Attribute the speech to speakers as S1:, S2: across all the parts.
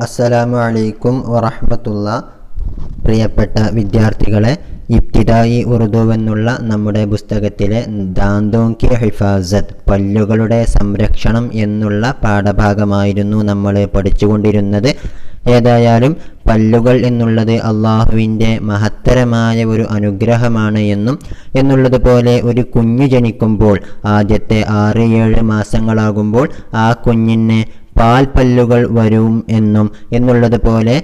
S1: അസ്സലാമു അലൈക്കും വറഹ്മത്തുള്ള. പ്രിയപ്പെട്ട വിദ്യാർത്ഥികളെ, ഇബ്തിദായി ഉറുദു എന്നുള്ള നമ്മുടെ പുസ്തകത്തിലെ ദാന്തോं की ഹിഫാസത്ത്, പല്ലുകളുടെ സംരക്ഷണം എന്നുള്ള പാഠഭാഗമായിരുന്നു നമ്മൾ പഠിച്ചുകൊണ്ടിരുന്നത്. ഏതായാലും പല്ലുകൾ എന്നുള്ളത് അള്ളാഹുവിൻ്റെ മഹത്തരമായ ഒരു അനുഗ്രഹമാണ് എന്നുള്ളതുപോലെ ഒരു കുഞ്ഞു ജനിക്കുമ്പോൾ ആദ്യത്തെ 6-7 മാസങ്ങളാകുമ്പോൾ ആ കുഞ്ഞിന് പാൽപ്പല്ലുകൾ വരും എന്നുള്ളതുപോലെ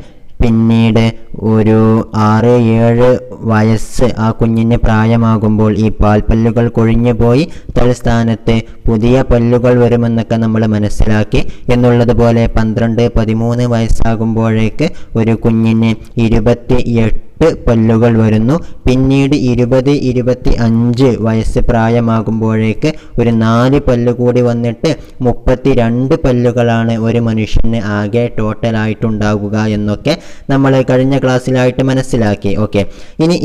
S1: പിന്നീട് ഒരു 6-7 വയസ്സ് ആ കുഞ്ഞിന് പ്രായമാകുമ്പോൾ ഈ പാൽപ്പല്ലുകൾ കൊഴിഞ്ഞു പോയി തൽസ്ഥാനത്ത് പുതിയ പല്ലുകൾ വരുമെന്നൊക്കെ നമ്മൾ മനസ്സിലാക്കി. എന്നുള്ളതുപോലെ 12-13 വയസ്സാകുമ്പോഴേക്ക് ഒരു കുഞ്ഞിന് 28 പല്ലുകൾ വരുന്നു. പിന്നീട് 20-25 വയസ്സ് പ്രായമാകുമ്പോഴേക്ക് ഒരു 4 പല്ല് കൂടി വന്നിട്ട് 32 പല്ലുകളാണ് ഒരു മനുഷ്യന് ആകെ ടോട്ടലായിട്ടുണ്ടാകുക എന്നൊക്കെ നമ്മൾ കഴിഞ്ഞ ക്ലാസ്സിലായിട്ട് മനസ്സിലാക്കി. ഓക്കെ,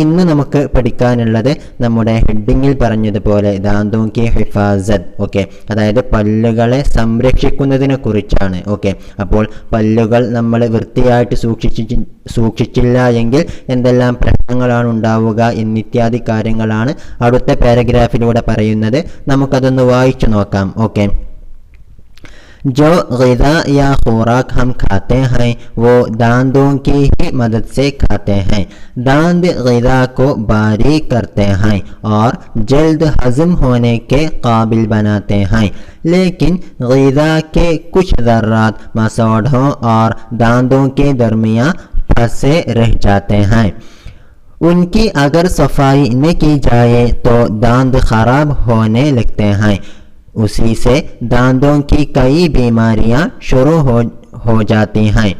S1: ഇന്ന് നമുക്ക് പഠിക്കാനുള്ളത് നമ്മുടെ ഹെഡിങ്ങിൽ പറഞ്ഞതുപോലെ ദാന്തോं की ഹിഫാസത്ത്. ഓക്കെ, അതായത് പല്ലുകളെ സംരക്ഷിക്കുന്നതിനെ കുറിച്ചാണ്. ഓക്കെ, അപ്പോൾ പല്ലുകൾ നമ്മൾ വൃത്തിയായിട്ട് സൂക്ഷിച്ചില്ല എങ്കിൽ എന്തെല്ലാം പ്രശ്നങ്ങളാണ് ഉണ്ടാവുക എന്നിത്യാദി കാര്യങ്ങളാണ് അടുത്ത പാരഗ്രാഫിലൂടെ പറയുന്നത്. നമുക്കതൊന്ന് വായിച്ചു നോക്കാം. ഓക്കെ, जो ग़िज़ा या खुराक हम खाते हैं वो दांतों की ही मदद से खाते हैं. दांत ग़िज़ा को बारीक करते हैं और जल्द हज़म होने के काबिल बनाते हैं, लेकिन ग़िज़ा के कुछ ज़र्रात मसौढ़ों और दांतों के दरमियान फंसे रह जाते हैं. उनकी अगर सफाई न की जाए तो दांत खराब होने लगते हैं. उसी से दांतों की कई बीमारियां शुरू हो जाती हैं,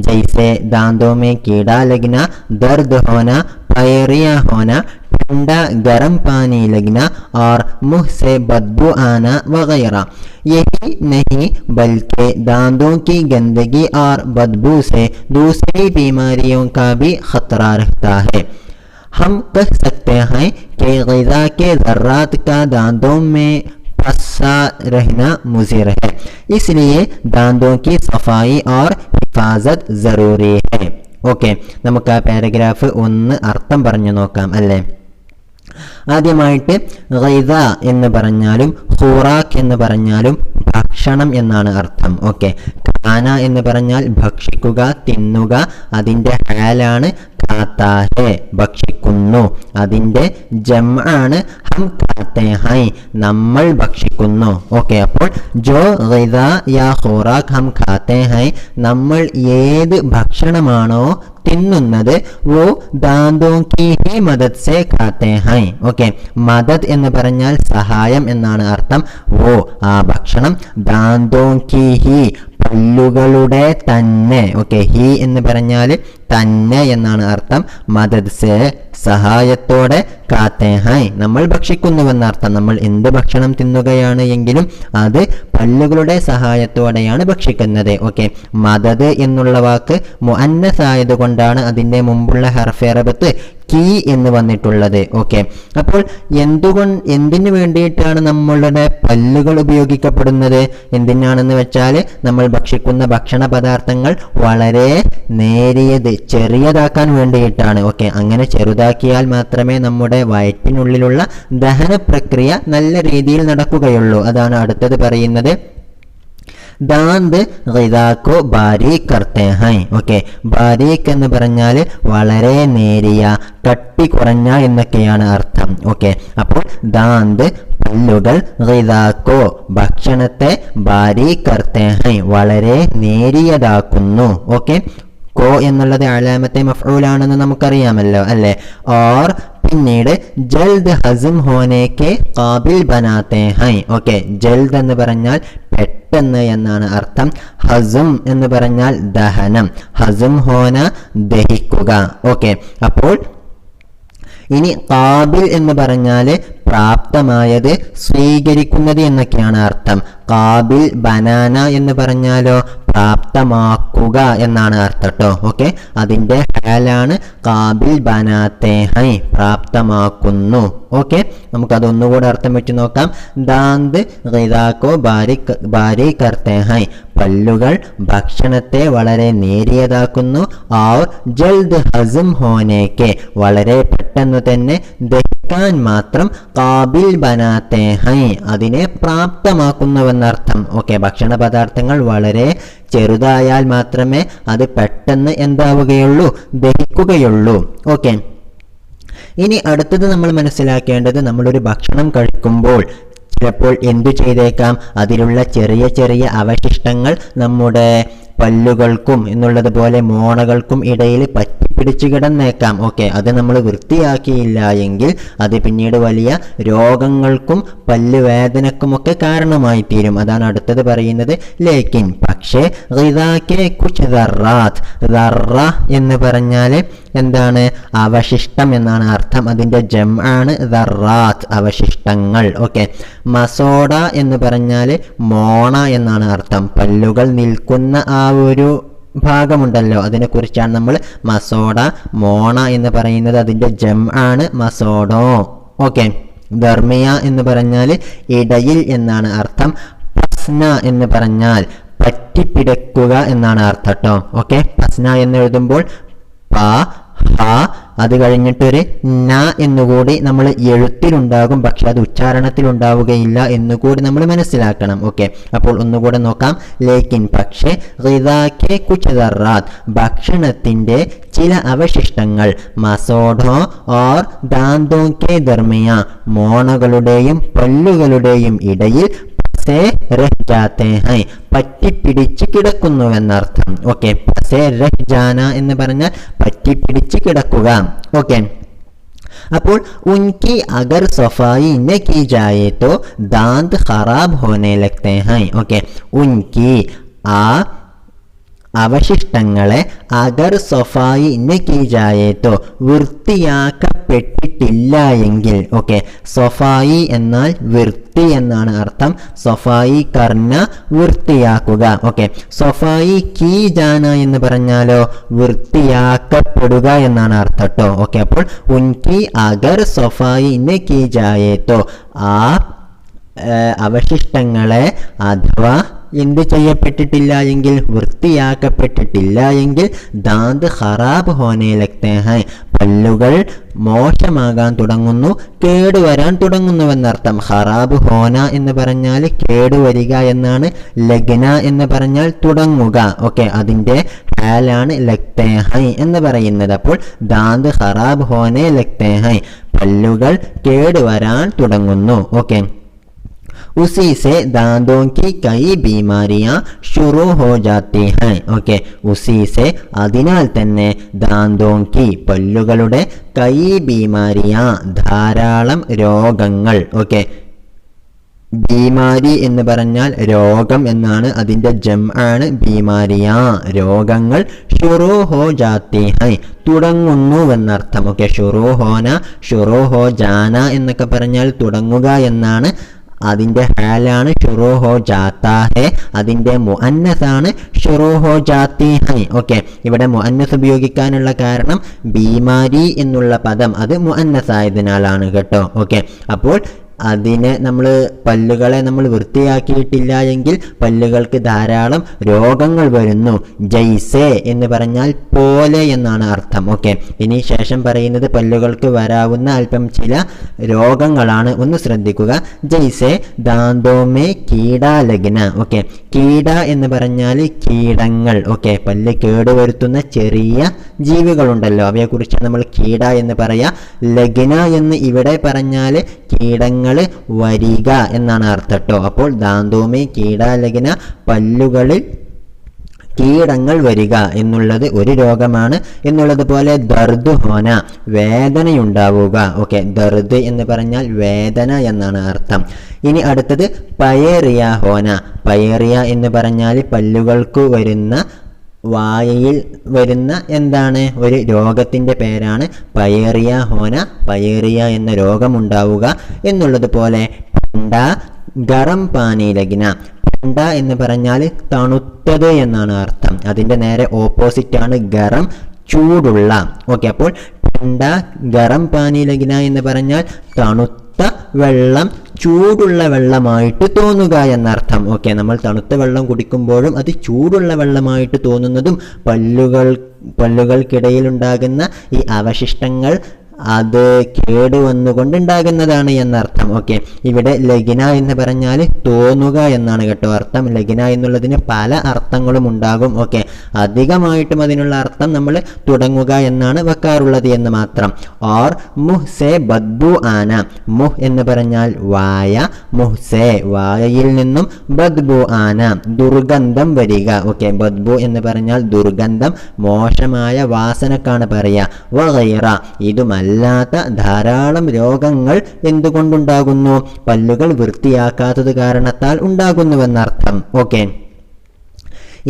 S1: जैसे दांतों में कीड़ा लगना, दर्द होना, पायरिया होना, ठंडा गर्म पानी लगना और मुंह से बदबू आना वगैरह. यही नहीं बल्कि दांतों की गंदगी और बदबू से दूसरी बीमारियों का भी खतरा रहता है. हम कह सकते हैं कि ग़िज़ा के ज़र्रात का दांतों में फंसा रहना मुज़िर है, इसलिए दांतों की सफाई और हिफाजत ज़रूरी है. ഓക്കെ, നമുക്ക് ആ പാരഗ്രാഫ് ഒന്ന് അർത്ഥം പറഞ്ഞു നോക്കാം അല്ലേ. ആദ്യമായിട്ട് ग़ിज़ എന്ന് പറഞ്ഞാലും ഖുറാഖ് എന്ന് പറഞ്ഞാലും ഭക്ഷണം എന്നാണ് അർത്ഥം. ഓക്കെ, ഖാന എന്ന് പറഞ്ഞാൽ ഭക്ഷിക്കുക, തിന്നുക. അതിൻ്റെ ഹാലാണ് ഖാത്താ ഹേ, ഭക്ഷിക്കുന്നു. അതിൻ്റെ ജംആണ് ഹം ഖാത്തേ ഹൈ, നമ്മൾ ഭക്ഷിക്കുന്നു. ഓക്കെ, അപ്പോൾ ജോ ग़ിज़ യാ ഖുറാഖ് ഹം ഖാത്തേ ഹൈ, നമ്മൾ ഏത് ഭക്ഷണമാണോ തിന്നുന്നത് വോ ദാന്തോं की ही मदद से खाते हैं. ഓക്കെ, മദദ് എന്ന് പറഞ്ഞാൽ സഹായം എന്നാണ് അർത്ഥം. വോ ആ ഭക്ഷണം, ദാന്തോं की ही പല്ലുകളുടെ തന്നെ. ഓക്കെ, ഹി എന്ന് പറഞ്ഞാൽ തന്നെ എന്നാണ് അർത്ഥം. മദദ് സേ സഹായത്തോടെ, കാത്തേ ഹൈ നമ്മൾ ഭക്ഷിക്കുന്നുവെന്നർത്ഥം. നമ്മൾ എന്ത് ഭക്ഷണം തിന്നുകയാണ് എങ്കിലും അത് പല്ലുകളുടെ സഹായത്തോടെയാണ് ഭക്ഷിക്കുന്നത്. ഓക്കെ, മദദ് എന്നുള്ള വാക്ക് മുഅന്നസ് ആയതുകൊണ്ടാണ് അതിൻ്റെ മുമ്പുള്ള ഹർഫെ റബത്ത് കീ എന്ന് വന്നിട്ടുള്ളത്. ഓക്കെ, അപ്പോൾ എന്തിനു വേണ്ടിയിട്ടാണ് നമ്മളുടെ പല്ലുകൾ ഉപയോഗിക്കപ്പെടുന്നത്? എന്തിനാണെന്ന് വെച്ചാൽ നമ്മൾ ഭക്ഷിക്കുന്ന ഭക്ഷണ പദാർത്ഥങ്ങൾ വളരെ നേരിയത്, ചെറിയതാക്കാൻ വേണ്ടിയിട്ടാണ്. ഓക്കെ, അങ്ങനെ ചെറുതാക്കിയാൽ മാത്രമേ നമ്മുടെ വയറ്റിനുള്ളിലുള്ള ദഹന പ്രക്രിയ നല്ല രീതിയിൽ നടക്കുകയുള്ളൂ. അതാണ് അടുത്തത് പറയുന്നത്. ദാന്ത് ग़ിज़ാ को बारीक करते हैं. ഓക്കെ, ബാരീക്ക് എന്ന് പറഞ്ഞാൽ വളരെ നേരിയ, കട്ടി കുറഞ്ഞ എന്നൊക്കെയാണ് അർത്ഥം. ഓക്കെ, അപ്പോൾ ദാന്ത് പല്ലുകൾ, ग़ിज़ാ को ഭക്ഷണത്തെ, ബാരീക്ക് करते हैं വളരെ നേരിയതാക്കുന്നു. ഓക്കെ, കോ എന്നുള്ളത് അലാമത്തെ മഫ്ഊലാണെന്ന് നമുക്കറിയാമല്ലോ അല്ലേ. ഓർ പിന്നീട് ജൽദ് ഹസം ഹോനെ കെ കാബിൽ ബനാത്തെ ഹൈ. ഓക്കെ, ജൽദ് എന്ന് പറഞ്ഞാൽ പെട്ടെന്ന് എന്നാണ് അർത്ഥം. ഹസം എന്ന് പറഞ്ഞാൽ ദഹനം, ഹസം ഹോന ദഹിക്കുക. ഓക്കെ, അപ്പോൾ ഇനി കാബിൽ എന്ന് പറഞ്ഞാൽ പ്രാപ്തമായത്, സ്വീകരിക്കുന്നത് എന്നൊക്കെയാണ് അർത്ഥം. കാബിൽ ബനാന എന്ന് പറഞ്ഞാലോ പ്രാപ്തമാക്കുക എന്നാണ് അർത്ഥം ട്ടോ. ഓക്കെ, അതിൻ്റെ ഹാലാണ് കാബിൽ ബനാത്തെ ഹൈ, പ്രാപ്തമാക്കുന്നു. ഓക്കെ, നമുക്കതൊന്നുകൂടെ അർത്ഥം വെച്ച് നോക്കാം. ദാന്ത് ഗിദാക്കോ ബാരി കർത്തെ ഹൈ, പല്ലുകൾ ഭക്ഷണത്തെ വളരെ നേരിയതാക്കുന്നു. ഔർ ജൽദ് ഹസം ഹോനേക്കെ, വളരെ പെട്ടെന്ന് തന്നെ ദഹിക്കാൻ മാത്രം കാബിൽ ബനാത്തെ ഹൈ, അതിനെ പ്രാപ്തമാക്കുന്നുവെന്നർത്ഥം. ഓക്കെ, ഭക്ഷണ പദാർത്ഥങ്ങൾ വളരെ ചെറുതായാൽ മാത്രമേ അത് പെട്ടെന്ന് എന്താവുകയുള്ളൂ, ദഹിക്കുകയുള്ളൂ. ഓക്കെ, ഇനി അടുത്തത് നമ്മൾ മനസ്സിലാക്കേണ്ടത്, നമ്മളൊരു ഭക്ഷണം കഴിക്കുമ്പോൾ ചിലപ്പോൾ എന്തു ചെയ്തേക്കാം, അതിലുള്ള ചെറിയ ചെറിയ അവശിഷ്ടങ്ങൾ നമ്മുടെ പല്ലുകൾക്കും എന്നുള്ളതുപോലെ മോണകൾക്കും ഇടയിൽ പറ്റിപ്പിടിച്ച് കിടന്നേക്കാം. ഓക്കെ, അത് നമ്മൾ വൃത്തിയാക്കിയില്ല എങ്കിൽ അത് പിന്നീട് വലിയ രോഗങ്ങൾക്കും പല്ലുവേദനക്കുമൊക്കെ കാരണമായി തീരും. അതാണ് അടുത്തത് പറയുന്നത്. ലേക്കിൻ, പക്ഷേ ഗിദാക്കെ കുച്ച് ദർറാത്ത്, ദർറ എന്ന് പറഞ്ഞാൽ എന്താണ്, അവശിഷ്ടം എന്നാണ് അർത്ഥം. അതിൻ്റെ ജം ആണ് ദർറാത്ത്, അവശിഷ്ടങ്ങൾ. ഓക്കെ, മസോഡ എന്ന് പറഞ്ഞാൽ മോണ എന്നാണ് അർത്ഥം. പല്ലുകൾ നിൽക്കുന്ന ആ ഒരു ഭാഗമുണ്ടല്ലോ, അതിനെക്കുറിച്ചാണ് നമ്മൾ മസോഡ, മോണ എന്ന് പറയുന്നത്. അതിൻ്റെ ജം ആണ് മസോഡോ. ഓക്കെ, ധർമിയ എന്ന് പറഞ്ഞാൽ ഇടയിൽ എന്നാണ് അർത്ഥം. പസ്ന എന്ന് പറഞ്ഞാൽ പറ്റിപ്പിടക്കുക എന്നാണ് അർത്ഥം ട്ടോ. ഓക്കെ, പസ്ന എന്ന് എഴുതുമ്പോൾ പ ഹ അത് കഴിഞ്ഞിട്ടൊരു ന എന്നുകൂടി നമ്മൾ എഴുത്തിലുണ്ടാകും, പക്ഷെ അത് ഉച്ചാരണത്തിലുണ്ടാവുകയില്ല എന്നുകൂടി നമ്മൾ മനസ്സിലാക്കണം. ഓക്കെ, അപ്പോൾ ഒന്നുകൂടെ നോക്കാം. ലേക്കിൻ, പക്ഷേ ഗിദാക്കെ കുച്ച് ദർറാത്ത്, ഭക്ഷണത്തിൻ്റെ ചില അവശിഷ്ടങ്ങൾ, മസോഡോ ഓർ ദാന്തോ കെ ദർമിയ, മോണകളുടെയും പല്ലുകളുടെയും ഇടയിൽ പറ്റിപ്പിടിച്ച് കിടക്കുന്നുവെന്നർത്ഥം. ഓക്കെ, പസേ രഹ് ജാന എന്ന് പറഞ്ഞാൽ പറ്റിപ്പിടിച്ച് കിടക്കുക. ഓക്കെ, അപ്പോൾ ഉൻകി അഗർ സഫായി ന കി ജായേ തോ ദാന്ത് ഖറാബ് ഹോനെ ലഗ്തേ ഹൈ. ഓക്കെ, ഉൻകി, ആ അവശിഷ്ടങ്ങളെ അഗർ സഫായി ന കി ജായേ തോ, വൃത്തിയാക്കപ്പെട്ടിട്ടില്ല എങ്കിൽ. ഓക്കെ, സഫായി എന്നാൽ വൃത്തി എന്നാണ് അർത്ഥം. സഫായി കർണ, വൃത്തിയാക്കുക. ഓക്കെ, സഫായി കീ ജാന എന്ന് പറഞ്ഞാലോ വൃത്തിയാക്കപ്പെടുക എന്നാണ് അർത്ഥം ട്ടോ. ഓക്കെ, അപ്പോൾ ഉൻകി അഗർ സഫായി ന കി ജായേ തോ, ആ അവശിഷ്ടങ്ങളെ അഥവാ എന്ത് ചെയ്യപ്പെട്ടിട്ടില്ല എങ്കിൽ, വൃത്തിയാക്കപ്പെട്ടിട്ടില്ല എങ്കിൽ, ദാന്ത് ഖറാബ് ഹോനെ ലഗ്തേ ഹൈ, പല്ലുകൾ മോശമാകാൻ തുടങ്ങുന്നു, കേടുവരാൻ തുടങ്ങുന്നുവെന്നർത്ഥം. ഖറാബ് ഹോന എന്ന് പറഞ്ഞാൽ കേടുവരിക എന്നാണ്. ലഗ്ന എന്ന് പറഞ്ഞാൽ തുടങ്ങുക. ഓക്കെ, അതിൻ്റെ ഹാലാണ് ലഗ്തേ ഹൈ എന്ന് പറയുന്നത്. അപ്പോൾ ദാന്ത് ഖറാബ് ഹോനെ ലഗ്തേ ഹൈ, പല്ലുകൾ കേടുവരാൻ തുടങ്ങുന്നു. ഓക്കെ, उसी से दांतों की कई बीमारियां शुरू हो जाती हैं. ഓക്കെ, ഉസി സെ അതിനാൽ തന്നെ, ദാന്തോं की പല്ലുകളുടെ, കൈ ബീമാരിയ ധാരാളം രോഗങ്ങൾ. ഓക്കെ, ബീമാരി എന്ന് പറഞ്ഞാൽ രോഗം എന്നാണ്. അതിൻ്റെ ജം ആണ് ബീമാരിയ, രോഗങ്ങൾ. ഷുറൂ ഹോ ജാത്തി ഹൈ, തുടങ്ങുന്നുവെന്നർത്ഥം. ഓക്കെ, ഷുറൂ ഹോന, ഷുറൂ ഹോ ജാന എന്നൊക്കെ പറഞ്ഞാൽ തുടങ്ങുക എന്നാണ്. അതിൻ്റെ ഹാലാണ് ഷുറൂ ഹോ ജാത്താ ഹെ, അതിൻ്റെ മുഅന്നസാണ് ഷുറൂ ഹോ ജാത്തി ഹൈ. ഓക്കെ, ഇവിടെ മുഅന്നസ് ഉപയോഗിക്കാനുള്ള കാരണം ബീമാരി എന്നുള്ള പദം അത് മുഅന്നസായതിനാലാണ് കേട്ടോ. ഓക്കെ, അപ്പോൾ അതിനെ പല്ലുകളെ നമ്മൾ വൃത്തിയാക്കിയിട്ടില്ല എങ്കിൽ പല്ലുകൾക്ക് ധാരാളം രോഗങ്ങൾ വരുന്നു. ജൈസെ എന്ന് പറഞ്ഞാൽ പോലെ എന്നാണ് അർത്ഥം. ഓക്കെ, ഇനി ശേഷം പറയുന്നത് പല്ലുകൾക്ക് വരാവുന്ന അല്പം ചില രോഗങ്ങളാണ്. ഒന്ന് ശ്രദ്ധിക്കുക. ജൈസെ ദാന്തോമേ കീടാ ലഗ്ന. ഓക്കെ, കീട എന്ന് പറഞ്ഞാൽ കീടങ്ങൾ. ഓക്കെ, പല്ല് കേടുവരുത്തുന്ന ചെറിയ ജീവികളുണ്ടല്ലോ, അവയെക്കുറിച്ചാണ് നമ്മൾ കീട എന്ന് പറയാ. ലഗ്ന എന്ന് ഇവിടെ പറഞ്ഞാൽ കീടങ്ങൾ വരിക എന്നാണ് അർത്ഥം ട്ടോ. അപ്പോൾ ദാന്തോമേ കീട ലഗ്ന, പല്ലുകളിൽ കീടങ്ങൾ വരിക എന്നുള്ളത് ഒരു രോഗമാണ്. എന്നുള്ളതുപോലെ ദർദ് ഹോന, വേദനയുണ്ടാവുക. ഓക്കെ, ദർദ് എന്ന് പറഞ്ഞാൽ വേദന എന്നാണ് അർത്ഥം. ഇനി അടുത്തത് പയേറിയ ഹോന. പയേറിയ എന്ന് പറഞ്ഞാൽ പല്ലുകൾക്ക് വരുന്ന, വായയിൽ വരുന്ന എന്താണ്, ഒരു രോഗത്തിൻ്റെ പേരാണ് പയേറിയ ഹോന. പയേറിയ എന്ന രോഗമുണ്ടാവുക എന്നുള്ളതുപോലെ പണ്ട ഗറം പാനി ലഗിന. ഠണ്ട എന്ന് പറഞ്ഞാൽ തണുത്തത് എന്നാണ് അർത്ഥം. അതിൻ്റെ നേരെ ഓപ്പോസിറ്റാണ് ഗറം, ചൂടുള്ള. ഓക്കെ, അപ്പോൾ ഠണ്ട ഗറം പാനി ലഗിന എന്ന് പറഞ്ഞാൽ തണുത്ത വെള്ളം ചൂടുള്ള വെള്ളമായിട്ട് തോന്നുക എന്നർത്ഥം. ഓക്കെ, നമ്മൾ തണുത്ത വെള്ളം കുടിക്കുമ്പോഴും അത് ചൂടുള്ള വെള്ളമായിട്ട് തോന്നുന്നതും പല്ലുകൾക്കിടയിൽ ഉണ്ടാകുന്ന ഈ അവശിഷ്ടങ്ങൾ അത് കേടുവന്നുകൊണ്ടുണ്ടാകുന്നതാണ് എന്നർത്ഥം. ഓക്കെ, ഇവിടെ ലഗിന എന്ന് പറഞ്ഞാൽ തോന്നുക എന്നാണ് കേട്ടോ അർത്ഥം. ലഗിന എന്നുള്ളതിന് പല അർത്ഥങ്ങളും ഉണ്ടാകും. ഓക്കെ, അധികമായിട്ടും അതിനുള്ള അർത്ഥം നമ്മൾ തുടങ്ങുക എന്നാണ് വെക്കാറുള്ളത് എന്ന് മാത്രം. ഓർ മുഹ് സെ ബദ്ബു ആന. മുഹ് എന്ന് പറഞ്ഞാൽ വായ, മുഹ് സെ വായയിൽ നിന്നും, ബദ്ബു ആന ദുർഗന്ധം വരിക. ഓക്കെ, ബദ്ബു എന്ന് പറഞ്ഞാൽ ദുർഗന്ധം, മോശമായ വാസനക്കാണ് പറയുക. വഗൈറ, ഇതുമല്ല അല്ലാത്ത ധാരാളം രോഗങ്ങൾ എന്തുകൊണ്ടുണ്ടാകുന്നു? പല്ലുകൾ വൃത്തിയാക്കാത്തത് കാരണത്താൽ ഉണ്ടാകുന്നുവെന്നർത്ഥം. ഓക്കെ,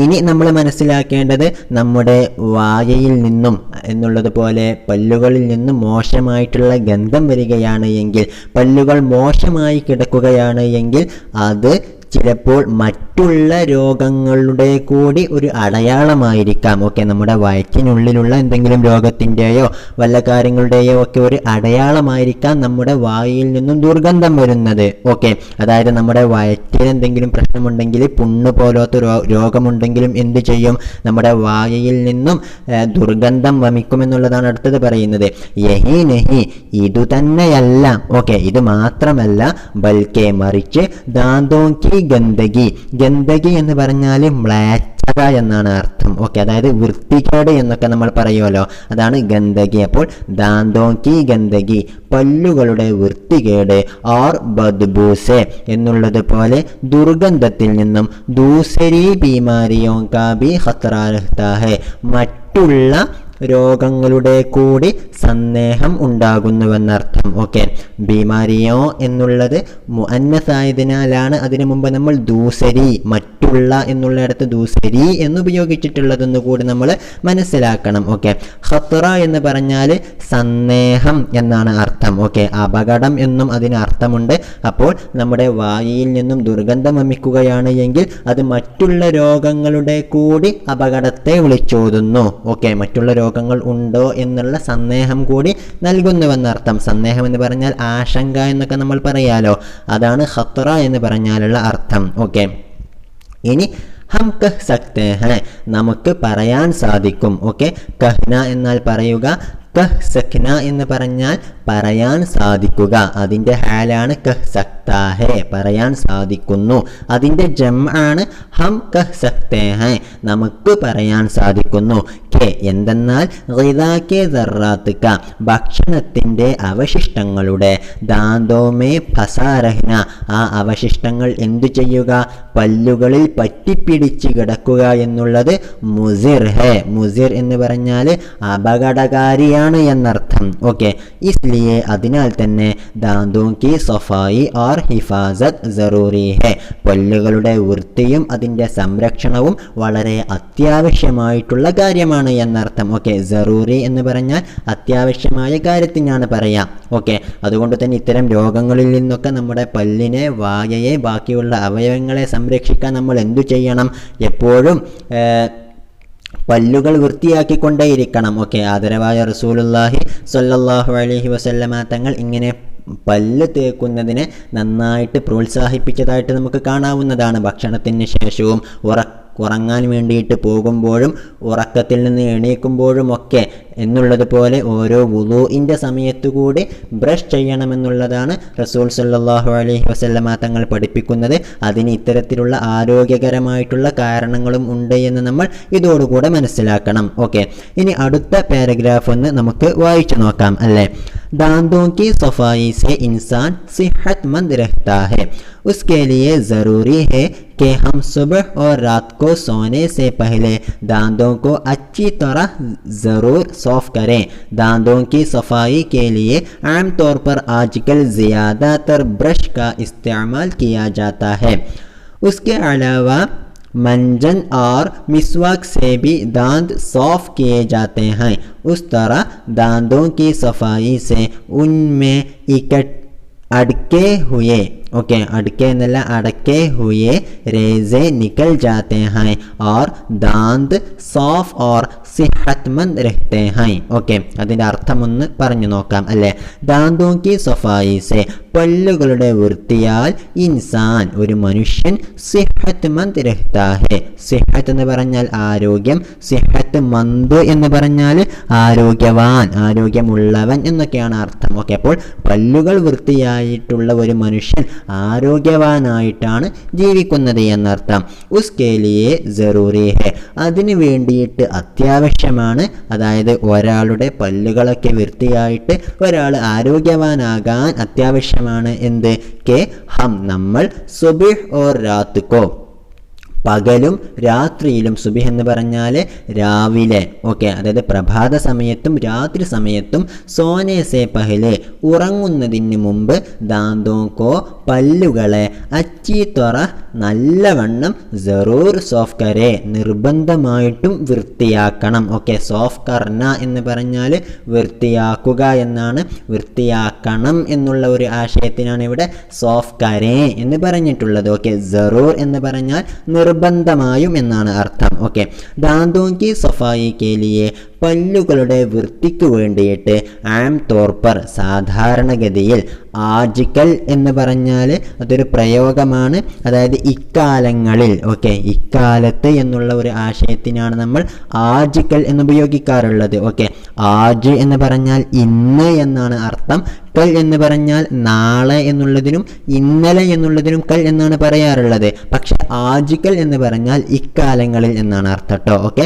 S1: ഇനി നമ്മൾ മനസ്സിലാക്കേണ്ടത് നമ്മുടെ വായയിൽ നിന്നും എന്നുള്ളതുപോലെ പല്ലുകളിൽ നിന്നും മോശമായിട്ടുള്ള ഗന്ധം വരികയാണ് എങ്കിൽ, പല്ലുകൾ മോശമായി കിടക്കുകയാണ് എങ്കിൽ അത് ചിലപ്പോൾ മറ്റുള്ള രോഗങ്ങളുടെ കൂടി ഒരു അടയാളമായിരിക്കാം. ഓക്കെ, നമ്മുടെ വയറ്റിനുള്ളിലുള്ള എന്തെങ്കിലും രോഗത്തിൻ്റെയോ വല്ല കാര്യങ്ങളുടെയോ ഒക്കെ ഒരു അടയാളമായിരിക്കാം നമ്മുടെ വായിൽ നിന്നും ദുർഗന്ധം വരുന്നത്. ഓക്കെ, അതായത് നമ്മുടെ വയറ്റിൽ എന്തെങ്കിലും പ്രശ്നമുണ്ടെങ്കിൽ, പുണ്ണ് പോലത്തെ രോഗമുണ്ടെങ്കിലും എന്ത് ചെയ്യും? നമ്മുടെ വായയിൽ നിന്നും ദുർഗന്ധം വമിക്കുമെന്നുള്ളതാണ് അടുത്തത് പറയുന്നത്. യഹി നഹി, ഇതുതന്നെയല്ല. ഓക്കെ, ഇത് മാത്രമല്ല, ബൽക്കെ മറിച്ച്, ദാന്തോങ്കി ഗന്ദഗി. ഗന്ദഗി എന്ന് പറഞ്ഞാൽ മ്ലേച്ഛത എന്നാണ് അർത്ഥം. ഓക്കെ, അതായത് വൃത്തികേട് എന്നൊക്കെ നമ്മൾ പറയുമല്ലോ, അതാണ് ഗന്ദഗി. അപ്പോൾ ദാന്തോങ്കി ഗന്ദഗി, പല്ലുകളുടെ വൃത്തികേട്. ഓർ ബദ്ബൂസെ എന്നുള്ളത് പോലെ ദുർഗന്ധത്തിൽ നിന്നും, ദൂസരി ബീമാരിയോ കാ ബി ഖത്റാ രഹ്താ ഹൈ, മറ്റുള്ള രോഗങ്ങളുടെ കൂടി സന്ദേഹം ഉണ്ടാകുന്നുവെന്നർത്ഥം. ഓക്കെ, ബീമാരിയോ എന്നുള്ളത് മുഅന്നസായതിനാലാണ് അതിനു മുമ്പ് നമ്മൾ ദൂസരി, മറ്റുള്ള എന്നുള്ളിടത്ത് ദൂസരി എന്നുപയോഗിച്ചിട്ടുള്ളതെന്ന് കൂടി നമ്മൾ മനസ്സിലാക്കണം. ഓക്കെ, ഖത്റ എന്ന് പറഞ്ഞാൽ സന്ദേഹം എന്നാണ് അർത്ഥം. ഓക്കെ, അപകടം എന്നും അതിന് അർത്ഥമുണ്ട്. അപ്പോൾ നമ്മുടെ വായിൽ നിന്നും ദുർഗന്ധം വമിക്കുകയാണ് എങ്കിൽ അത് മറ്റുള്ള രോഗങ്ങളുടെ കൂടി അപകടത്തെ വിളിച്ചോതുന്നു. ഓക്കെ, മറ്റുള്ള രോഗങ്ങൾ ഉണ്ടോ എന്നുള്ള സന്ദേഹം കൂടി നൽകുന്നുവെന്നർത്ഥം. സന്ദേഹം എന്ന് പറഞ്ഞാൽ ആശങ്ക എന്നൊക്കെ നമ്മൾ പറയാലോ, അതാണ് ഖത്റ എന്ന് പറഞ്ഞാലുള്ള അർത്ഥം. ഓക്കെ, ഇനി ഹം കഹ് സക്തേ ഹൈ, നമുക്ക് പറയാൻ സാധിക്കും. ഓക്കെ, കഹ്ന എന്നാൽ പറയുക, കഹ് സക്ന എന്ന് പറഞ്ഞാൽ പറയാൻ സാധിക്കുക. അതിൻ്റെ ഹാലാണ് കഹ് സക്താ ഹേ, പറയാൻ സാധിക്കുന്നു. അതിൻ്റെ ജംആണ് ഹം കഹ് സക്തേ ഹൈ, നമുക്ക് പറയാൻ സാധിക്കുന്നു. കെ എന്തെന്നാൽ ഗിദാക്കെ ദർറാത്ത് ക, ഭക്ഷണത്തിൻ്റെ അവശിഷ്ടങ്ങളുടെ, ദാന്തോമേ ഫസാരഹ്ന, ആ അവശിഷ്ടങ്ങൾ എന്തു ചെയ്യുക? പല്ലുകളിൽ പറ്റിപ്പിടിച്ച് കിടക്കുക എന്നുള്ളത് മുസിർ ഹേ. മുസിർ എന്ന് പറഞ്ഞാൽ അപകടകാരിയാണ് എന്നർത്ഥം. ഓക്കെ, ഇസ്ലിയെ അതിനാൽ തന്നെ ദാന്തോങ്കി സഫായി ഓർ ഹിഫാസത്ത് ജറൂരി ഹേ, പല്ലുകളുടെ വൃത്തിയും അതിൻ്റെ സംരക്ഷണവും വളരെ അത്യാവശ്യമായിട്ടുള്ള കാര്യമാണ് എന്നർത്ഥം. ഓക്കെ, ജറൂരി എന്ന് പറഞ്ഞാൽ അത്യാവശ്യമായ കാര്യത്തിനാണ് പറയാം. ഓക്കെ, അതുകൊണ്ട് തന്നെ ഇത്തരം രോഗങ്ങളിൽ നിന്നൊക്കെ നമ്മുടെ പല്ലിനെ, വായയെ, ബാക്കിയുള്ള അവയവങ്ങളെ സംരക്ഷിക്കാൻ നമ്മൾ എന്തു ചെയ്യണം? എപ്പോഴും പല്ലുകൾ വൃത്തിയാക്കിക്കൊണ്ടേയിരിക്കണം. ഓക്കെ, ആദരവായ റസൂലുള്ളാഹി സ്വല്ലല്ലാഹു അലൈഹി വസല്ലമ തങ്ങൾ ഇങ്ങനെ പല്ല് തേക്കുന്നതിനെ നന്നായിട്ട് പ്രോത്സാഹിപ്പിച്ചതായിട്ട് നമുക്ക് കാണാവുന്നതാണ്. ഭക്ഷണത്തിന് ശേഷവും ഉറങ്ങാൻ വേണ്ടിയിട്ട് പോകുമ്പോഴും ഉറക്കത്തിൽ നിന്ന് എണീക്കുമ്പോഴുമൊക്കെ എന്നുള്ളതുപോലെ ഓരോ വുളൂഇൻ്റെ സമയത്തുകൂടി ബ്രഷ് ചെയ്യണമെന്നുള്ളതാണ് റസൂൽ സല്ലല്ലാഹു അലൈഹി വസല്ലമ തങ്ങൾ പഠിപ്പിക്കുന്നത്. അതിന് ഇത്തരത്തിലുള്ള ആരോഗ്യകരമായിട്ടുള്ള കാരണങ്ങളും ഉണ്ട് എന്ന് നമ്മൾ ഇതോടുകൂടെ മനസ്സിലാക്കണം. ഓക്കെ, ഇനി അടുത്ത പാരഗ്രാഫ് ഒന്ന് നമുക്ക് വായിച്ചു നോക്കാം അല്ലേ. दांतों की सफाई से इंसान सेहतमंद रहता है। उसके लिए ज़रूरी है कि हम सुबह और रात को सोने से पहले दांतों को अच्छी तरह ज़रूर साफ़ करें। दांतों की सफाई के लिए आम तौर पर आजकल ज़्यादातर ब्रश का इस्तेमाल किया जाता है। उसके अलावा मंजन और मिसवाक से भी दांत साफ किए जाते हैं। उस तरह दांतों की सफाई से उनमें अटके हुए ओके अड़के എന്നല്ല अड़के हुए रेजे निकल जाते हैं और दांत साफ और सेहतमंद रहते हैं ओके അതിന്റെ അർത്ഥം ഒന്ന് പറഞ്ഞു നോക്കാം അല്ലേ दांतों की सफाई से പല്ലുകളുടെ വൃത്തിയാൽ ഇൻസാൻ ഒരു മനുഷ്യൻ സിഹത്മന്ദ് രഹ്താ ഹെ സിഹത്ത് എന്ന് പറഞ്ഞാൽ ആരോഗ്യം സിഹത്ത് മന്ദ് എന്ന് പറഞ്ഞാൽ ആരോഗ്യവാൻ ആരോഗ്യമുള്ളവൻ എന്നൊക്കെയാണ് അർത്ഥം ഓക്കെ അപ്പോൾ പല്ലുകൾ വൃത്തിയായിട്ടുള്ള ഒരു മനുഷ്യൻ ആരോഗ്യവാനായിട്ടാണ് ജീവിക്കുന്നത് എന്നർത്ഥം ഉസ്കേ ലിയേ ജറൂരി ഹെ അതിനു വേണ്ടിയിട്ട് അത്യാവശ്യമാണ് അതായത് ഒരാളുടെ പല്ലുകളൊക്കെ വൃത്തിയായിട്ട് ഒരാൾ ആരോഗ്യവാനാകാൻ അത്യാവശ്യമാണ് എന്ത് കെ ഹം നമ്മൾ സുബിഹ് ഓർ രാത് കോ പകലും രാത്രിയിലും സുബിഹ് എന്ന് പറഞ്ഞാൽ രാവിലെ ഓക്കെ അതായത് പ്രഭാത സമയത്തും രാത്രി സമയത്തും സോനെ സേ പഹലെ ഉറങ്ങുന്നതിന് മുമ്പ് ദാന്തോക്കോ പല്ലുകളെ അച്ചി ത്വറ നല്ലവണ്ണം ജറൂർ സോഫ് കരെ നിർബന്ധമായിട്ടും വൃത്തിയാക്കണം ഓക്കെ സോഫ് കർന എന്ന് പറഞ്ഞാൽ വൃത്തിയാക്കുക എന്നാണ് വൃത്തിയാക്കണം എന്നുള്ള ഒരു ആശയത്തിനാണ് ഇവിടെ സോഫ് കരെ എന്ന് പറഞ്ഞിട്ടുള്ളത് ഓക്കെ ജറൂർ എന്ന് പറഞ്ഞാൽ നിർബന്ധമായും എന്നാണ് അർത്ഥം ഓക്കെ ദാന്തോങ്കി സഫായി കേലിയെ പല്ലുകളുടെ വൃത്തിക്ക് വേണ്ടിയിട്ട് ആം തോർപ്പർ സാധാരണഗതിയിൽ ആജിക്കൽ എന്ന് പറഞ്ഞാൽ അതൊരു പ്രയോഗമാണ് അതായത് ഇക്കാലങ്ങളിൽ ഓക്കെ ഇക്കാലത്ത് എന്നുള്ള ഒരു ആശയത്തിനാണ് നമ്മൾ ആജിക്കൽ എന്ന് ഉപയോഗിക്കാറുള്ളത് ഓക്കെ ആജ് എന്ന് പറഞ്ഞാൽ ഇന്ന് എന്നാണ് അർത്ഥം കൽ എന്ന് പറഞ്ഞാൽ നാളെ എന്നുള്ളതിനും ഇന്നലെ എന്നുള്ളതിനും കൽ എന്നാണ് പറയാറുള്ളത് പക്ഷെ ആജിക്കൽ എന്ന് പറഞ്ഞാൽ ഇക്കാലങ്ങളിൽ എന്നാണ് അർത്ഥം കേട്ടോ ഓക്കെ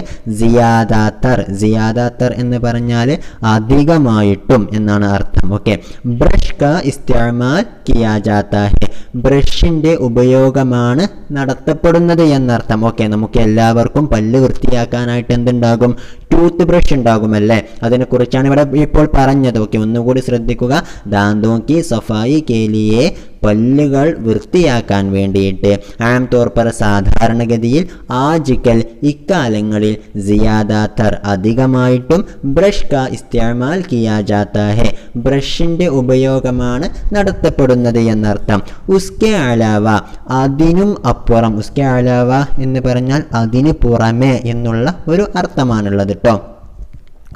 S1: സിയാദാത്തർ എന്ന് പറഞ്ഞാൽ അധികമായിട്ടും എന്നാണ് അർത്ഥം ഓക്കെ ബ്രഷ് കാ ഇസ്തിഅമാൽ കിയാ ജാതാ ഹെ ബ്രഷിന്റെ ഉപയോഗമാണ് നടത്തപ്പെടുന്നത് എന്നർത്ഥം ഓക്കെ നമുക്ക് എല്ലാവർക്കും പല്ല് വൃത്തിയാക്കാനായിട്ട് എന്തുണ്ടാകും ടൂത്ത് ബ്രഷ് ഉണ്ടാകുമല്ലേ അതിനെക്കുറിച്ചാണ് ഇവിടെ ഇപ്പോൾ പറഞ്ഞത് ഓക്കെ ഒന്നുകൂടി ശ്രദ്ധിക്കുക ദാന്തോങ്കി സഫായി കേലിയെ പല്ലുകൾ വൃത്തിയാക്കാൻ വേണ്ടിയിട്ട് ആം തോർപ്പർ സാധാരണഗതിയിൽ ആജിക്കൽ ഇക്കാലങ്ങളിൽ സിയാദാത്തർ അധികമായിട്ടും ബ്രഷ് കാ ഇസ്തിഅമാൽ കിയാ ജാതാ ഹെ ബ്രഷിന്റെ ഉപയോഗമാണ് നടത്തപ്പെടുന്നത് എന്നർത്ഥം ഉസ്കെ അലാവ അതിനും അപ്പുറം ഉസ്കെ അലാവ എന്ന് പറഞ്ഞാൽ അതിന് പുറമെ എന്നുള്ള ഒരു അർത്ഥമാണുള്ളത് കേട്ടോ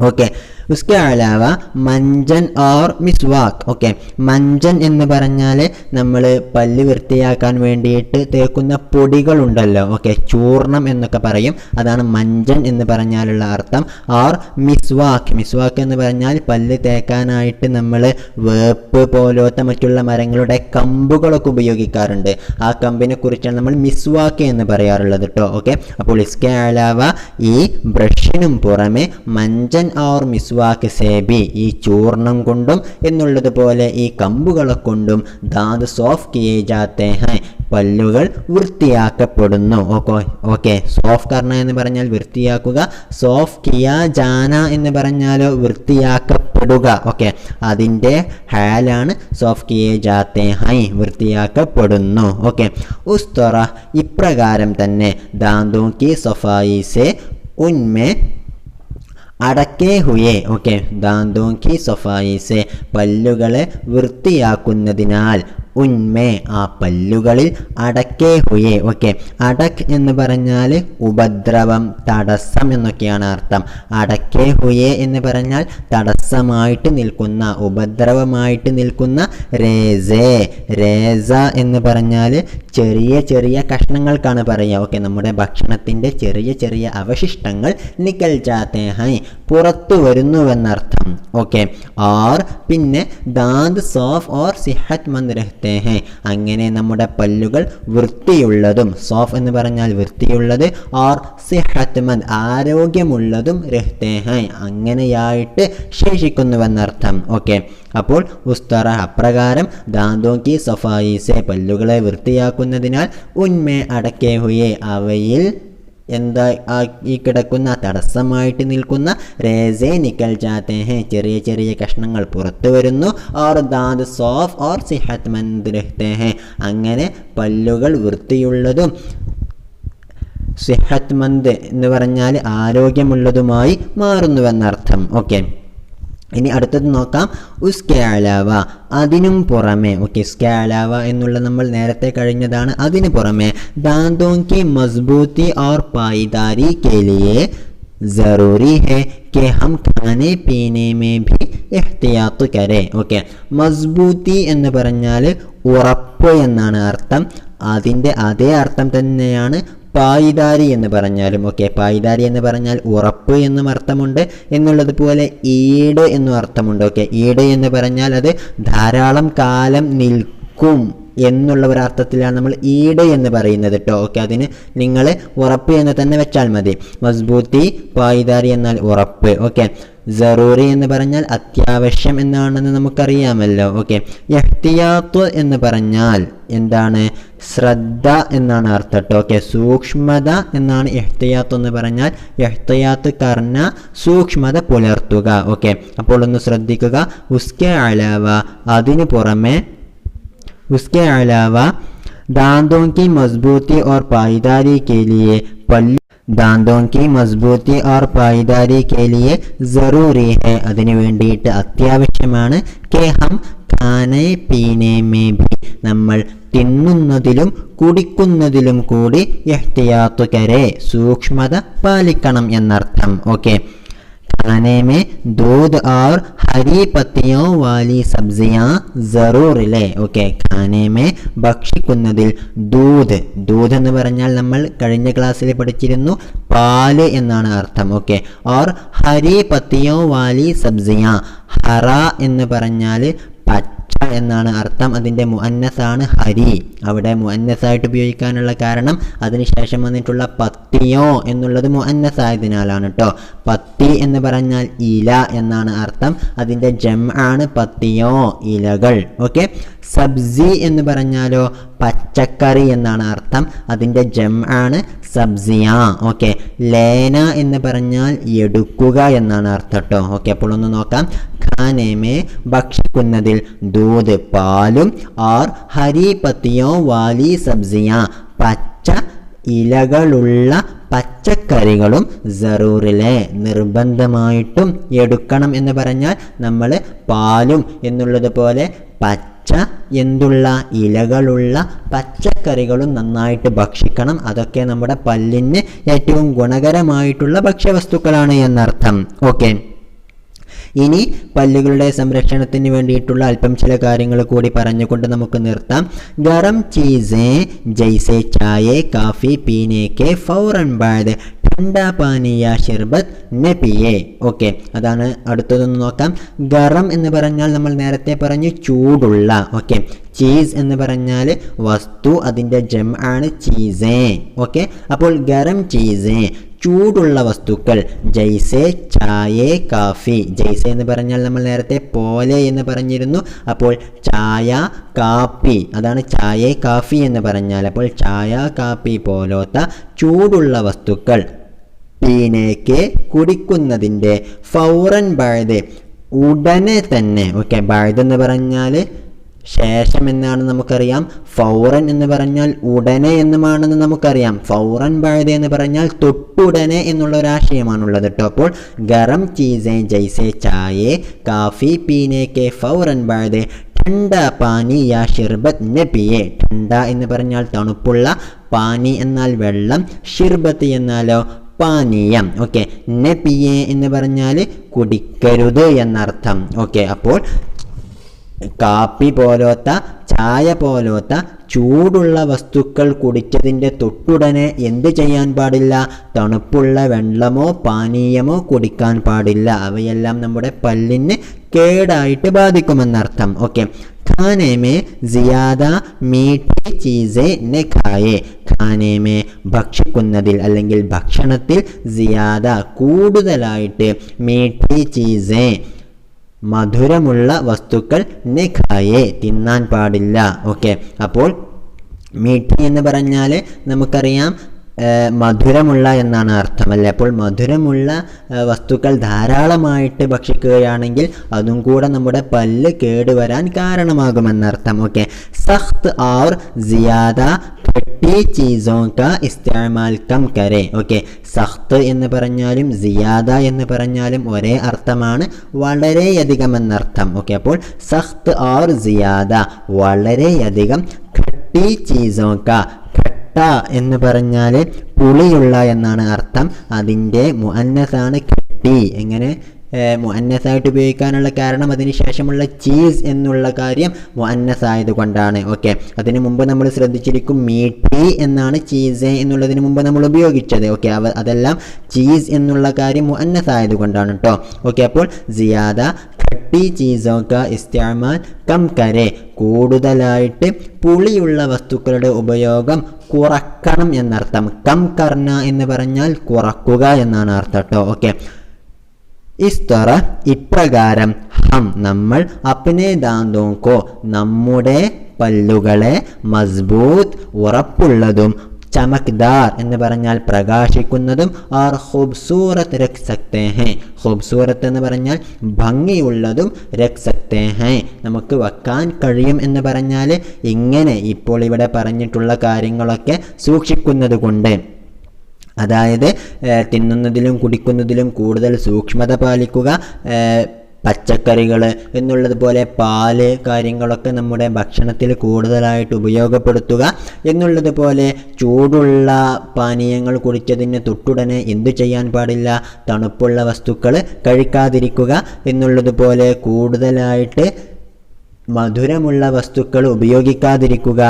S1: ഓക്കെ ഉസ്കെ അലാവ മഞ്ചൻ ഓർ മിസ്വാക്ക് ഓക്കെ മഞ്ചൻ എന്ന് പറഞ്ഞാൽ നമ്മൾ പല്ല് വൃത്തിയാക്കാൻ വേണ്ടിയിട്ട് തേക്കുന്ന പൊടികളുണ്ടല്ലോ ഓക്കെ ചൂർണം എന്നൊക്കെ പറയും അതാണ് മഞ്ചൻ എന്ന് പറഞ്ഞാലുള്ള അർത്ഥം ഓർ മിസ്വാക്ക് എന്ന് പറഞ്ഞാൽ പല്ല് തേക്കാനായിട്ട് നമ്മൾ വേപ്പ് പോലത്തെ മറ്റുള്ള മരങ്ങളുടെ കമ്പുകളൊക്കെ ഉപയോഗിക്കാറുണ്ട് ആ കമ്പിനെ കുറിച്ചാണ് നമ്മൾ മിസ്വാക്ക് എന്ന് പറയാറുള്ളത് കേട്ടോ ഓക്കെ അപ്പോൾ ഇസ്കെ അലാവ ഈ ബ്രഷിനും പുറമെ മഞ്ചൻ ഓർ മിസ്വാക്ക് സേബി ഈ ചൂർണം കൊണ്ടും എന്നുള്ളതുപോലെ ഈ കമ്പുകളെ കൊണ്ടും ദാന്ത് സോഫ് കിയേ ജാത്തേ ഹൈ പല്ലുകൾ വൃത്തിയാക്കപ്പെടുന്നു ഓക്കെ സോഫ് കർണ എന്ന് പറഞ്ഞാൽ വൃത്തിയാക്കുക സോഫ് കിയാ ജാന എന്ന് പറഞ്ഞാലോ വൃത്തിയാക്കപ്പെടുക ഓക്കെ അതിൻ്റെ ഹാലാണ് സോഫ് കിയേ ജാത്തേ ഹൈ വൃത്തിയാക്കപ്പെടുന്നു ഓക്കെ ഉസ്തറ ഇപ്രകാരം തന്നെ ദാന്തോं की सफाई से उनमें അടക്കേ ഹുയേ ഓക്കെ ദാന്തോं की सफाई से പല്ലുകളെ വൃത്തിയാക്കുന്നതിനാൽ ഉന്മേ ആ പല്ലുകളിൽ അടക്കേ ഹുയേ ഓക്കെ അടക് എന്ന് പറഞ്ഞാൽ ഉപദ്രവം തടസ്സം എന്നൊക്കെയാണ് അർത്ഥം അടക്കേ ഹുയേ എന്ന് പറഞ്ഞാൽ തടസ്സമായിട്ട് നിൽക്കുന്ന ഉപദ്രവമായിട്ട് നിൽക്കുന്ന രേസ എന്ന് പറഞ്ഞാൽ ചെറിയ ചെറിയ കഷ്ണങ്ങൾക്കാണ് പറയുക ഓക്കെ നമ്മുടെ ഭക്ഷണത്തിൻ്റെ ചെറിയ ചെറിയ അവശിഷ്ടങ്ങൾ നിക്കൽ ജാത്തേ ഹൈ പുറത്തു വരുന്നുവെന്നർത്ഥം ഓക്കെ ഓർ പിന്നെ ദാന്ത് സോഫ് ഓർ സിഹത്ത് മന്ദ് രഹ്തേ ഹൈ അങ്ങനെ നമ്മുടെ പല്ലുകൾ വൃത്തിയുള്ളതും സോഫ് എന്ന് പറഞ്ഞാൽ വൃത്തിയുള്ളത് ഓർ സിഹത്ത് മന്ദ് ആരോഗ്യമുള്ളതും രഹ്തേ ഹൈ അങ്ങനെയായിട്ട് ശേഷിക്കുന്നുവെന്നർത്ഥം ഓക്കെ അപ്പോൾ ഉസ്തറ അപ്രകാരം ദാന്തോं की सफाई से പല്ലുകളെ വൃത്തിയാക്കുന്നതിനാൽ ഉന്മേ അടക്കേ ഹുയേ അവയിൽ എന്താ ഈ കിടക്കുന്ന തടസ്സമായിട്ട് നിൽക്കുന്ന രേസേ നിക്കൽ ജാത്തേ ഹെ ചെറിയ ചെറിയ കഷ്ണങ്ങൾ പുറത്തു വരുന്നു ഓർ ദാന്ത് സോഫ് ഓർ സിഹത്ത് മന്ദ് രഹ്തേ ഹെ അങ്ങനെ പല്ലുകൾ വൃത്തിയുള്ളതും സിഹത്ത് മന്ദ് എന്ന് പറഞ്ഞാൽ ആരോഗ്യമുള്ളതുമായി മാറുന്നുവെന്നർത്ഥം ഓക്കെ ഇനി അടുത്തത് നോക്കാം. ഉസ്കെ അലാവ, അതിനും പുറമെ. ഓക്കെ, ഉസ്കെ അലാവ എന്നുള്ള നമ്മൾ നേരത്തെ കഴിഞ്ഞതാണ്. അതിന് പുറമെ ദാന്തോं की मजबूती और पाईदारी के लिए ज़रूरी है कि हम खाने पीने में भी എഹ്തിയാത്ത് കരെ. ഓക്കെ, മസ്ബൂത്തി എന്ന് പറഞ്ഞാൽ ഉറപ്പ് എന്നാണ് അർത്ഥം. അതിൻ്റെ അതേ അർത്ഥം തന്നെയാണ് പായിദാരി എന്ന് പറഞ്ഞാലും. ഓക്കെ, പായിദാരി എന്ന് പറഞ്ഞാൽ ഉറപ്പ് എന്നും അർത്ഥമുണ്ട്, എന്നുള്ളതുപോലെ ഈട് എന്നും അർത്ഥമുണ്ട്. ഓക്കെ, ഈട് എന്ന് പറഞ്ഞാൽ അത് ധാരാളം കാലം നിൽക്കും എന്നുള്ള ഒരർത്ഥത്തിലാണ് നമ്മൾ ഈട് എന്ന് പറയുന്നത് കേട്ടോ. ഓക്കെ, അതിന് നിങ്ങൾ ഉറപ്പ് എന്ന് തന്നെ വെച്ചാൽ മതി. മസ്ബൂത്തി, പായിദാരി എന്നാൽ ഉറപ്പ്. ഓക്കെ, ജറൂറി എന്ന് പറഞ്ഞാൽ അത്യാവശ്യം എന്നാണെന്ന് നമുക്കറിയാമല്ലോ. ഓക്കെ, എഹ്തിയാത്ത് എന്ന് പറഞ്ഞാൽ എന്താണ്? ശ്രദ്ധ എന്നാണ് അർത്ഥം കേട്ടോ. ഓക്കെ, സൂക്ഷ്മത എന്നാണ് എഹ്തിയാത്ത് എന്ന് പറഞ്ഞാൽ. എഹ്തിയാത്ത് കർണ, സൂക്ഷ്മത പുലർത്തുക. ഓക്കെ, അപ്പോൾ ഒന്ന് ശ്രദ്ധിക്കുക. ഉസ്കെ അലാവ, അതിന് പുറമെ. उसके अलावा दांतों की मजबूती और पाईदारी के लिए दांतों की मजबूती और पाईदारी के लिए ज़रूरी है, അതിനു വേണ്ടിയിട്ട് അത്യാവശ്യമാണ്. കെ ഹം ഖാനെ പീനെ മേ ഭി, നമ്മൾ തിന്നുന്നതിലും കുടിക്കുന്നതിലും കൂടി എഹ്തിയാത്ത് കരെ, സൂക്ഷ്മത പാലിക്കണം എന്നർത്ഥം. ഓക്കെ, खाने में दूध और हरी पत्तियों वाली सब्जियां जरूर ले. ഓക്കെ, ഖാനെ മേ ഭക്ഷിക്കുന്നതിൽ ദൂത്. ദൂത് എന്ന് പറഞ്ഞാൽ നമ്മൾ കഴിഞ്ഞ ക്ലാസ്സിൽ പഠിച്ചിരുന്നു പാല് എന്നാണ് അർത്ഥം. ഓക്കെ, और हरी पत्तियों वाली सब्जियां, ഹറ എന്ന് പറഞ്ഞാൽ പച്ച എന്നാണ് അർത്ഥം. അതിൻ്റെ മുഅന്നസാണ് ഹരി. അവിടെ മുഅന്നസായിട്ട് ഉപയോഗിക്കാനുള്ള കാരണം അതിനുശേഷം വന്നിട്ടുള്ള പത്തിയോ എന്നുള്ളത് മുഅന്നസായതിനാലാണ് കേട്ടോ. പത്തി എന്ന് പറഞ്ഞാൽ ഇല എന്നാണ് അർത്ഥം. അതിൻ്റെ ജംആണ് പത്തിയോ, ഇലകൾ. ഓക്കെ, സബ്സി എന്ന് പറഞ്ഞാലോ പച്ചക്കറി എന്നാണ് അർത്ഥം. അതിൻ്റെ ജംആണ് സബ്സിയ. ഓക്കെ, ലേന എന്ന് പറഞ്ഞാൽ എടുക്കുക എന്നാണ് അർത്ഥം കേട്ടോ. ഓക്കെ, അപ്പോൾ ഒന്ന് നോക്കാം. ഖാനേമേ ഭക്ഷിക്കുന്നതിൽ ദൂത് പാലും, और ഹരി പത്തിയോ വാലി സബ്സിയ പച്ച ഇലകളുള്ള പച്ചക്കറികളും ജറൂറിലെ നിർബന്ധമായിട്ടും എടുക്കണം എന്ന് പറഞ്ഞാൽ നമ്മൾ പാലും എന്നുള്ളത് പോലെ പച്ച എന്തുള്ള ഇലകളുള്ള പച്ചക്കറികളും നന്നായിട്ട് ഭക്ഷിക്കണം. അതൊക്കെ നമ്മുടെ പല്ലിന് ഏറ്റവും ഗുണകരമായിട്ടുള്ള ഭക്ഷ്യവസ്തുക്കളാണ് എന്നർത്ഥം. ഓക്കെ, ഇനി പല്ലുകളുടെ സംരക്ഷണത്തിന് വേണ്ടിയിട്ടുള്ള അല്പം ചില കാര്യങ്ങൾ കൂടി പറഞ്ഞുകൊണ്ട് നമുക്ക് നിർത്താം. ഗരം ചീസേ ജൈസെ ചായ കാഫി പീനെ കെ ഫൗറൻ ബാദ് ठंडा पानी या शरबत न पिए. ഓക്കെ, അതാണ് അടുത്തതൊന്ന് നോക്കാം. ഗറം എന്ന് പറഞ്ഞാൽ നമ്മൾ നേരത്തെ പറഞ്ഞു ചൂടുള്ള. ഓക്കെ, ചീസ് എന്ന് പറഞ്ഞാൽ വസ്തു, അതിൻ്റെ ജംആണ് ചീസേ. ഓക്കെ, അപ്പോൾ ഗരം ചീസേ ചൂടുള്ള വസ്തുക്കൾ. ജൈസെ ചായ കാഫി, ജൈസെ എന്ന് പറഞ്ഞാൽ നമ്മൾ നേരത്തെ പോലെ എന്ന് പറഞ്ഞിരുന്നു. അപ്പോൾ ചായ കാപ്പി, അതാണ് ചായ കാഫി എന്ന് പറഞ്ഞാൽ. അപ്പോൾ ചായ കാപ്പി പോലത്തെ ചൂടുള്ള വസ്തുക്കൾ. പീനേക്ക് കുടിക്കുന്നതിൻ്റെ, ഫൗറൻ ബാഴ്ത് ഉടനെ തന്നെ. ഓക്കെ, ബാഴ്ത് എന്ന് പറഞ്ഞാൽ ശേഷം എന്നാണ് നമുക്കറിയാം. ഫൗറൻ എന്ന് പറഞ്ഞാൽ ഉടനെ എന്നുമാണെന്ന് നമുക്കറിയാം. ഫൗറൻ ബാഴ്ത് എന്ന് പറഞ്ഞാൽ തൊട്ടുടനെ എന്നുള്ള ഒരാശയമാണുള്ളത് കേട്ടോ. അപ്പോൾ ഗരം ചീസേ ജൈസെ ചായേ കാഫി പീനെ കെ ഫൗറൻ ബാഴ്ത് ठंड पानी या ഷിർബത്ത് ന പിയെ. ठंड എന്ന് പറഞ്ഞാൽ തണുപ്പുള്ള, പാനി എന്നാൽ വെള്ളം, ഷിർബത്ത് എന്നാലോ പാനീയം. ഓക്കെ, ന പിയെ എന്ന് പറഞ്ഞാൽ കുടിക്കരുത് എന്നർത്ഥം. ഓക്കെ, അപ്പോൾ കാപ്പി പോലത്തെ, ചായ പോലത്തെ ചൂടുള്ള വസ്തുക്കൾ കുടിച്ചതിൻ്റെ തൊട്ടുടനെ എന്ത് ചെയ്യാൻ പാടില്ല? തണുപ്പുള്ള വെള്ളമോ പാനീയമോ കുടിക്കാൻ പാടില്ല. അവയെല്ലാം നമ്മുടെ പല്ലിന് കേടായിട്ട് ബാധിക്കുമെന്നർത്ഥം. ഓക്കെ, ഖാനെ മേ സിയാദ മീഠി ചീസേ ന ഖായേ. ഖാനെ മേ ഭക്ഷിക്കുന്നതിൽ അല്ലെങ്കിൽ ഭക്ഷണത്തിൽ സിയാദ കൂടുതലായിട്ട്, മീഠി ചീസേ മധുരമുള്ള വസ്തുക്കൾ ന ഖായേ തിന്നാൻ പാടില്ല. ഓക്കെ, അപ്പോൾ മീഠി എന്ന് പറഞ്ഞാൽ നമുക്കറിയാം മധുരമുള്ള എന്നാണ് അർത്ഥമല്ലേ. അപ്പോൾ മധുരമുള്ള വസ്തുക്കൾ ധാരാളമായിട്ട് ഭക്ഷിക്കുകയാണെങ്കിൽ അതും കൂടെ നമ്മുടെ പല്ല് കേടുവരാൻ കാരണമാകുമെന്നർത്ഥം. ഓക്കെ, സഖ്ത് ഔർ സിയാദ ഖട്ടി ചീസോ കാ ഇസ്തേമാൽ കം കരെ. ഓക്കെ, സഖ്ത് എന്ന് പറഞ്ഞാലും സിയാദ എന്ന് പറഞ്ഞാലും ഒരേ അർത്ഥമാണ്, വളരെയധികം എന്നർത്ഥം. ഓക്കെ, അപ്പോൾ സഖ്ത് ഓർ സിയാദ വളരെയധികം. ഖട്ടി ചീസോ കാ, ഖട്ട എന്ന് പറഞ്ഞാൽ പുളിയുള്ള എന്നാണ് അർത്ഥം. അതിൻ്റെ മുഅന്നസാണ് ഖട്ടി. എങ്ങനെ മുഅന്നസായിട്ട് ഉപയോഗിക്കാനുള്ള കാരണം അതിന് ശേഷമുള്ള ചീസ് എന്നുള്ള കാര്യം മുഅന്നസായത് കൊണ്ടാണ്. ഓക്കെ, അതിനു മുമ്പ് നമ്മൾ ശ്രദ്ധിച്ചിരിക്കും മീട്ടി എന്നാണ് ചീസ് എന്നുള്ളതിന് മുമ്പ് നമ്മൾ ഉപയോഗിച്ചത്. ഓക്കെ, അതെല്ലാം ചീസ് എന്നുള്ള കാര്യം മുഅന്നസായത് കൊണ്ടാണ് കേട്ടോ. ഓക്കെ, അപ്പോൾ സിയാദ ഖട്ടി ചീസോ കാ ഇസ്തേമാൽ കം കരെ, കൂടുതലായിട്ട് പുളിയുള്ള വസ്തുക്കളുടെ ഉപയോഗം കുറക്കണം എന്നർത്ഥം. കം കർന എന്ന് പറഞ്ഞാൽ കുറക്കുക എന്നാണ് അർത്ഥം കേട്ടോ. ഓക്കെ, ഇസ് തറ ഇപ്രകാരം, ഹം നമ്മൾ, അപ്നെ ദാന്തോं को നമ്മുടെ പല്ലുകളെ, മസ്ബൂത്ത് ഉറപ്പുള്ളതും, ചമക്ദാർ എന്ന് പറഞ്ഞാൽ പ്രകാശിക്കുന്നതും, और खूबसूरत रख सकते हैं, खूबसूरत എന്ന് പറഞ്ഞാൽ ഭംഗിയുള്ളതും, रख सकते हैं നമുക്ക് വെക്കാൻ കഴിയും എന്ന് പറഞ്ഞാൽ ഇങ്ങനെ ഇപ്പോൾ ഇവിടെ പറഞ്ഞിട്ടുള്ള കാര്യങ്ങളൊക്കെ സൂക്ഷിക്കുന്നത് കൊണ്ട്, അതായത് തിന്നുന്നതിലും കുടിക്കുന്നതിലും കൂടുതൽ സൂക്ഷ്മത പാലിക്കുക, പച്ചക്കറികൾ എന്നുള്ളതുപോലെ പാല് കാര്യങ്ങളൊക്കെ നമ്മുടെ ഭക്ഷണത്തിൽ കൂടുതലായിട്ട് ഉപയോഗപ്പെടുത്തുക എന്നുള്ളതുപോലെ, ചൂടുള്ള പാനീയങ്ങൾ കുടിച്ചതിന് തൊട്ടുടനെ എന്തു ചെയ്യാൻ പാടില്ല, തണുപ്പുള്ള വസ്തുക്കൾ കഴിക്കാതിരിക്കുക എന്നുള്ളതുപോലെ, കൂടുതലായിട്ട് മധുരമുള്ള വസ്തുക്കൾ ഉപയോഗിക്കാതിരിക്കുക,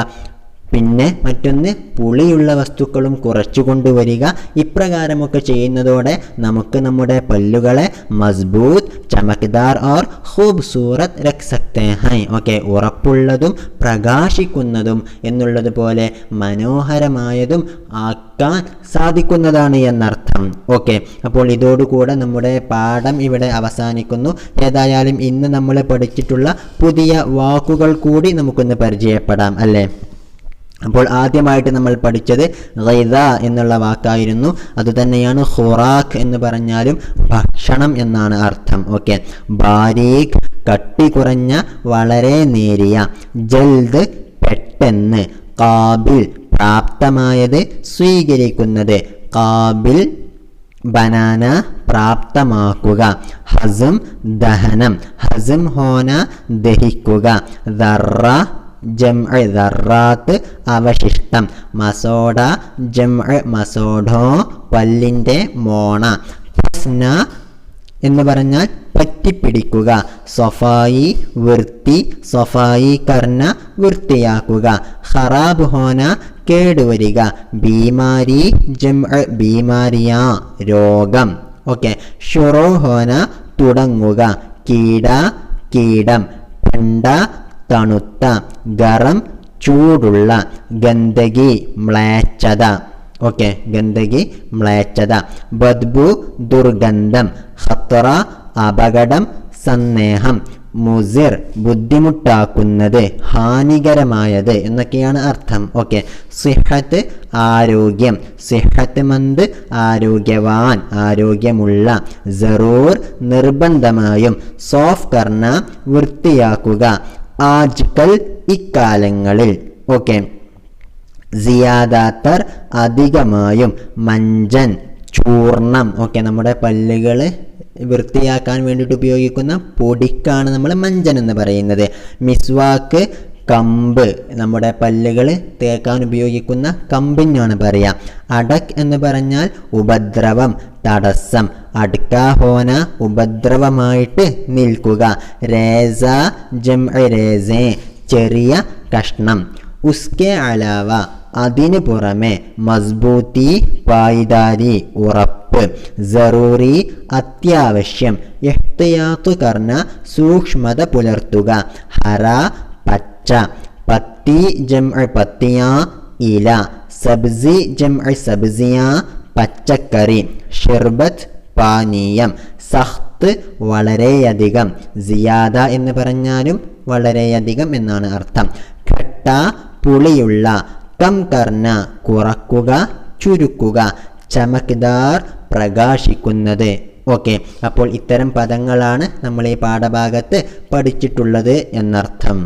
S1: പിന്നെ മറ്റൊന്ന് പുളിയുള്ള വസ്തുക്കളും കുറച്ചു കൊണ്ടുവരിക. ഇപ്രകാരമൊക്കെ ചെയ്യുന്നതോടെ നമുക്ക് നമ്മുടെ പല്ലുകളെ മസ്ബൂത്ത്, ചമക്ദാർ ഓർ ഖൂബ്സൂറത്ത് രഖ് സക്തേ ഹൈ. ഓക്കെ, ഉറപ്പുള്ളതും പ്രകാശിക്കുന്നതും എന്നുള്ളതുപോലെ മനോഹരമായതും ആക്കാൻ സാധിക്കുന്നതാണ് എന്നർത്ഥം. ഓക്കെ, അപ്പോൾ ഇതോടുകൂടെ നമ്മുടെ പാഠം ഇവിടെ അവസാനിക്കുന്നു. ഏതായാലും ഇന്ന് നമ്മൾ പഠിച്ചിട്ടുള്ള പുതിയ വാക്കുകൾ കൂടി നമുക്കൊന്ന് പരിചയപ്പെടാം അല്ലേ. അപ്പോൾ ആദ്യമായിട്ട് നമ്മൾ പഠിച്ചത് ഗൈദ എന്നുള്ള വാക്കായിരുന്നു. അതുതന്നെയാണ് ഖുറാഖ് എന്ന് പറഞ്ഞാലും ഭക്ഷണം എന്നാണ് അർത്ഥം. ഓക്കെ, ബാരീഖ് കട്ടി കുറഞ്ഞ, വളരെ നേരിയ, ജൽദ് പെട്ടെന്ന്, കാബിൽ പ്രാപ്തമായത്, സ്വീകരിക്കുന്നത്, കാബിൽ ബനാന പ്രാപ്തമാക്കുക, ഹസം ദഹനം, ഹസം ഹോന ദഹിക്കുക, ദർറ ജംഅ ദർറാത്ത് അവശിഷ്ടം, മസോഡ ജംഅ മസോഡോ പല്ലിൻ്റെ മോണ, ഫസ്ന എന്ന് പറഞ്ഞാൽ പറ്റിപ്പിടിക്കുക, സഫായി വൃത്തി, സഫായി കർണ വൃത്തിയാക്കുക, ഖറാബ് ഹോന കേടുവരിക, ബീമാരി ജംഅ ബീമാരിയാ രോഗം. ഓക്കെ, ഷുറോ ഹോന തുടങ്ങുക, കീട കീടം, പണ്ട തണുത്ത, ഗറം ചൂടുള്ള, ഗന്ദഗി മ്ലേച്ഛത. ഓക്കെ, ഗന്ദഗി മ്ലേച്ഛത, ബദ്ബു ദുർഗന്ധം, ഖത്തറ അപകടം, സന്ദേഹം, മുസിർ ബുദ്ധിമുട്ടാക്കുന്നത്, ഹാനികരമായത് എന്നൊക്കെയാണ് അർത്ഥം. ഓക്കെ, സിഹത്ത് ആരോഗ്യം, സിഹത്ത് മന്ത് ആരോഗ്യവാൻ ആരോഗ്യമുള്ള, സറൂർ നിർബന്ധമായും, സോഫ് കർണ വൃത്തിയാക്കുക, ആജ്കൽ ഇക്കാലങ്ങളിൽ. ഓക്കെ, സിയാദാത്തർ അധികമായും, മഞ്ചൻ ചൂർണം. ഓക്കെ, നമ്മുടെ പല്ലുകൾ വൃത്തിയാക്കാൻ വേണ്ടിയിട്ട് ഉപയോഗിക്കുന്ന പൊടിക്കാണ് നമ്മൾ മഞ്ചൻ എന്ന് പറയുന്നത്. മിസ്വാക്ക് കമ്പ്, നമ്മുടെ പല്ലുകൾ തേക്കാൻ ഉപയോഗിക്കുന്ന കമ്പിനാണ് പറയുക. അടക് എന്ന് പറഞ്ഞാൽ ഉപദ്രവം, തടസ്സം, അഡ്കാഹോന ഉപദ്രവമായിട്ട് നിൽക്കുക, രേസ ജംഅ രേസേ ചെറിയ കഷ്ണം, ഉസ്കെ അലാവ അതിനു പുറമെ, മസ്ബൂത്തി പായിദാരി ഉറപ്പ്, സറൂറി അത്യാവശ്യം, ഇഹ്തിയാത്ത് കർണ സൂക്ഷ്മത പുലർത്തുക, ഹറ പച്ച, പത്തി ജംഅ പത്തിയാ ഇല, സബ്സി ജംഅ സബ്സിയാ പച്ചക്കറി, ഷിർബത്ത് പാനീയം, സഖ്ത് വളരെയധികം, സിയാദ എന്ന് പറഞ്ഞാലും വളരെയധികം എന്നാണ് അർത്ഥം, ഖട്ട പുളിയുള്ള, കം കർണ കുറക്കുക ചുരുക്കുക, ചമക്ദാർ പ്രകാശിക്കുന്നത്. ഓക്കെ, അപ്പോൾ ഇത്തരം പദങ്ങളാണ് നമ്മൾ ഈ പാഠഭാഗത്ത് പഠിച്ചിട്ടുള്ളത് എന്നർത്ഥം.